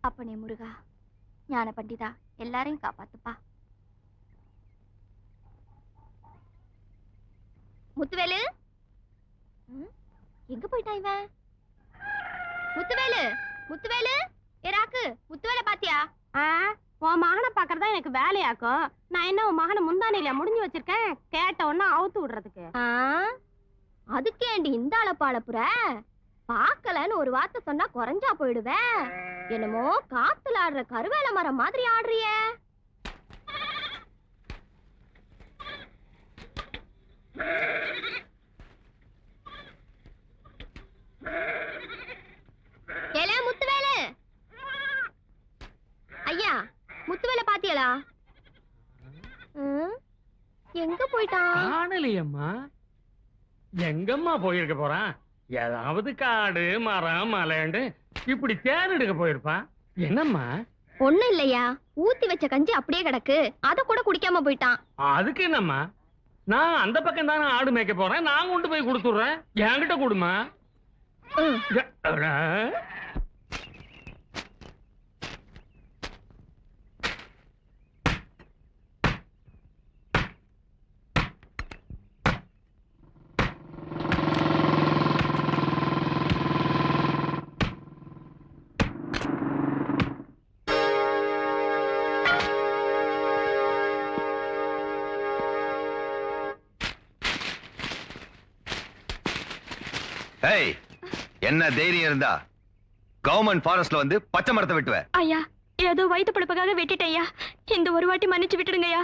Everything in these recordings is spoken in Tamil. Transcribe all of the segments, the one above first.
அப்பனே முருகா, ஞான பண்டிதா, எல்லாரையும் காப்பாத்துப்பா. முத்துவேலு, எங்க போயிட்டான் இவன்? முத்துவேலு, முத்துவேலு, ஏராக்கு, முத்துவேல பாத்தியா? உன் மகனை பாக்குறதா எனக்கு வேலையாக்கும். நான் என்ன உன் மகனை முந்தானையில முடிஞ்சு வச்சிருக்கேன், கேட்ட உடனே அவுத்து விடுறதுக்கு. அதுக்கேண்டி இந்த அளப்பாளப்புற? பாக்கலன்னு ஒரு வார்த்தை சொன்னா குறைஞ்சா போயிடுவேன். என்னமோ காத்துல ஆடுற கருவேல மரம் மாதிரி ஆடுறிய. முத்துவேலு ஐயா, முத்துவேல பாத்தியலா? எங்க போயிட்டான்? காணலையம்மா. எங்கம்மா போயிருக்க போறான்? ஏதாவது காடு மரம் மலைண்டு இப்படி தேன் எடுக்க போயிருப்பான். என்னம்மா? ஒண்ணு இல்லையா, ஊத்தி வச்ச கஞ்சி அப்படியே கிடக்கு, அத கூட குடிக்காம போயிட்டான். அதுக்கு என்னம்மா, நான் அந்த பக்கம் தானே ஆடு மேய்க்க போறேன், நான் கொண்டு போய் கொடுத்துடுறேன். என்கிட்ட கொடுமா. என்ன தைரியம் இருந்தா கவர்மெண்ட் ஃபாரஸ்ட்ல வந்து பச்சை மரத்தை வெட்டுவ? ஐயா, ஏதோ வயிற்று பழப்புக்காக வெட்டிட்டேயா, இந்த ஒரு வாட்டி மன்னிச்சு விட்டுடுங்கய்யா.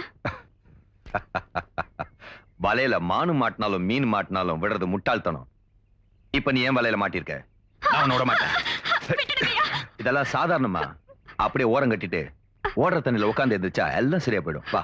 வலையில மானு மாட்டினாலும் மீன் மாட்டினாலும் விடுறது முட்டாள்தனம். இப்ப நீ ஏன் வலையில மாட்டிருக்க? நான் விட மாட்டேன். இதெல்லாம் சாதாரணமா? அப்படியே ஓரம் கட்டிட்டு ஓடுற தண்ணியில உட்கார்ந்து எந்திரிச்சா எல்லாம் சரியா போயிடும். வா.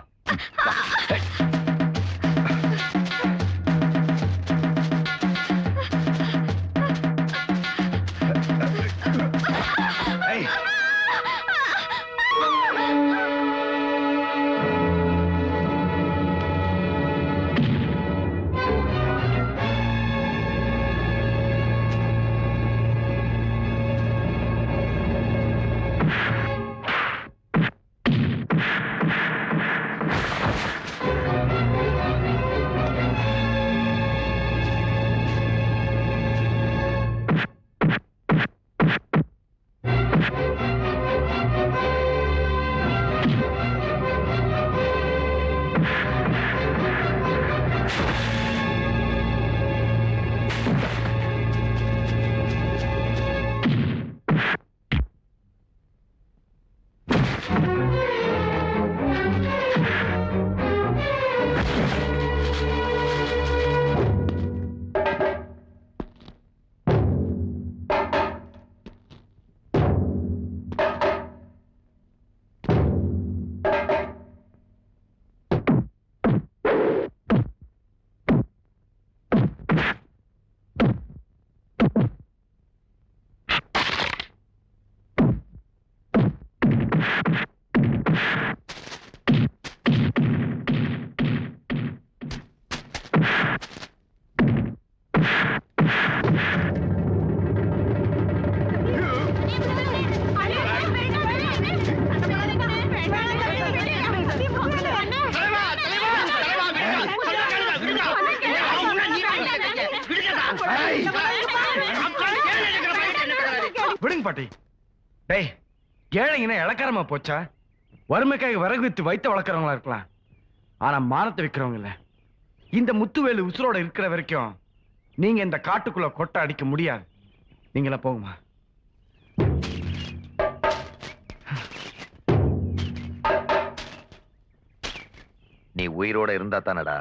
விடுங்க பாட்டி. டேய், ஏழைங்கன்னா இளக்காரமா போச்சா? வறுமைக்காக விறகு வித்து வைத்த வளர்க்குறவங்களா இருக்கலாம், ஆனா மானத்தை விற்கிறவங்க இல்ல. இந்த முத்துவேலு உசுரோட இருக்கிற வரைக்கும் நீங்க இந்த காட்டுக்குள்ள கொட்டை அடிக்க முடியாது. நீங்களா போகுமா? நீ உயிரோட இருந்தா தானடா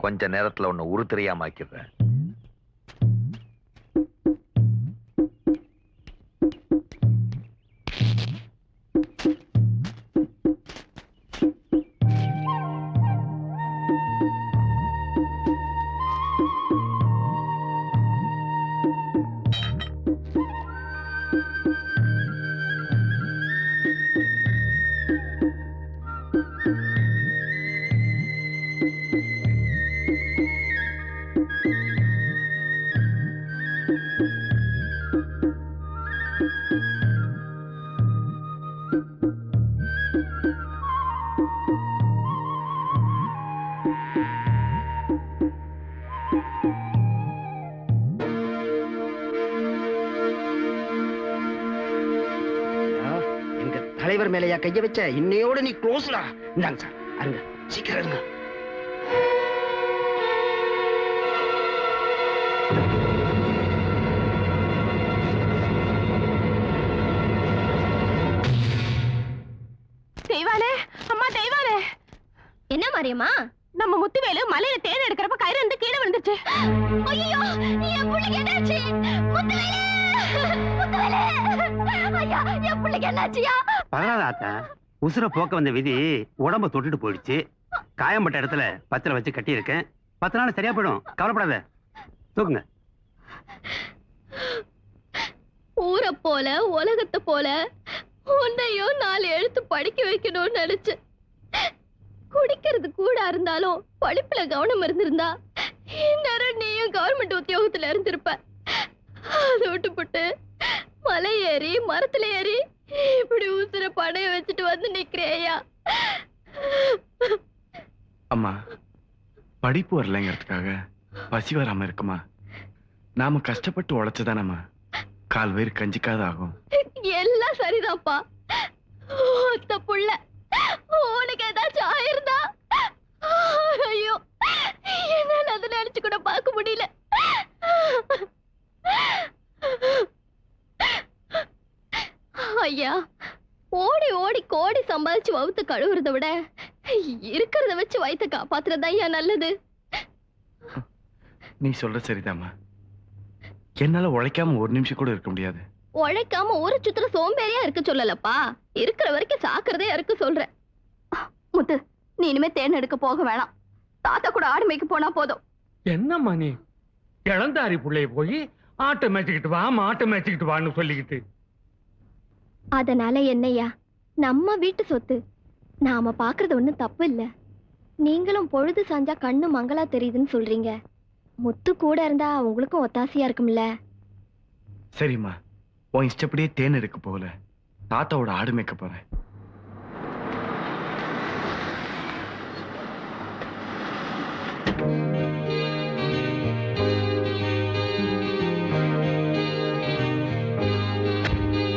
கொஞ்ச நேரத்துல உன்னை உருத்தெரியாமாக்கிறேன். தலைவர் மேலையா கைய வச்ச? இன்னையோட நீ க்ளோஸ்டா. இந்தாங்க சார், அருங்க, சீக்கிரம் இருங்க. தெய்வானே, அம்மா தெய்வானே. என்ன மாரியம்மா? நம்ம முத்துவேலு மலையில தேன் எடுக்கிறப்ப கயிறு இருந்து கீழே விழுந்துச்சு. ஐயோ, என் புள்ளைக்கு என்னாச்சு? முத்துவேலு! முத்துவேலு! ஐயா, என் புள்ளைக்கு என்னாச்சுயா? பரவாயில்ல ஆத்தா, உசுர போக்க வந்த விதி உடம்ப தொட்டுட்டு போயிடுச்சு. காயம்பட்ட இடத்துல பத்திர வச்சு கட்டி இருக்கேன். 10 நாள் சரியா போயிடும், கவலைப்படாத. தூக்குங்க. ஊரை போல உலகத்தை போல உன்னையும் 4 எழுத்து படிக்க வைக்கணும்னு நினைச்சு. குடிக்கிறது கூட இருந்தாலும் படிப்புல கவனம் இருந்திருந்தா இந்நேரம் நீயும் கவர்மெண்ட் உத்தியோகத்துல இருந்திருப்ப. அதை விட்டுப்பட்டு மலை ஏறி மரத்துல ஏறி இப்படி உசுர படைய வச்சுட்டு வந்து நிக்கிறேயா. அம்மா, படிப்பு வரலைங்கிறதுக்காக பசி வராம இருக்குமா? நாம கஷ்டப்பட்டு உழைச்சதானம்மா கால் வயிறு கஞ்சிக்காத ஆகும். எல்லாம் சரிதான்ப்பா. ஒத்த புள்ள, உனக்கு ஏதாச்சும் ஆயிருந்தா? ஐயோ, என்னால அதை நினைச்சு கூட பார்க்க முடியல. ஐயா, ஓடி ஓடி கோடி சம்பாதிச்சு வவுத்த கழுவுறத விட இருக்கிறத வச்சு வயித்த காப்பாத்துறதா ஐயா நல்லது. நீ சொல்ற சரிதாம்மா. என்னால உழைக்காம ஒரு நிமிஷம் கூட இருக்க முடியாது. உழைக்காம ஒரு சுத்திர சோம்பேறியா இருக்க சொல்லலப்பா, இருக்கிற வரைக்கும் சாக்கிறதையா இருக்க சொல்றேன். முத்து, நீ இனிமே தேன் எடுக்க போக வேணாம். தாத்தா கூட ஆடு மேய்க்க போனா போதும். என்னம்மா நீ இளந்தாரி புள்ளைய போய் ஆட்டை மேய்ச்சிக்கிட்டு வா, மாட்டை மேய்ச்சிக்கிட்டு வான்னு சொல்லிக்கிட்டு. அதனால என்னையா, நம்ம வீட்டு சொத்து, நாம பாக்குறது ஒண்ணும் தப்பு இல்ல. நீங்களும் பொழுது சாஞ்சா கண்ணு மங்களா தெரியுதுன்னு சொல்றீங்க. முத்து கூட இருந்தா உங்களுக்கும் ஒத்தாசையா இருக்கும்ல. சரிம்மா, உன் இஷ்டப்படியே தேன் எடுக்க போகல, தாத்தாவோட ஆடு மேய்க்க போறேன்.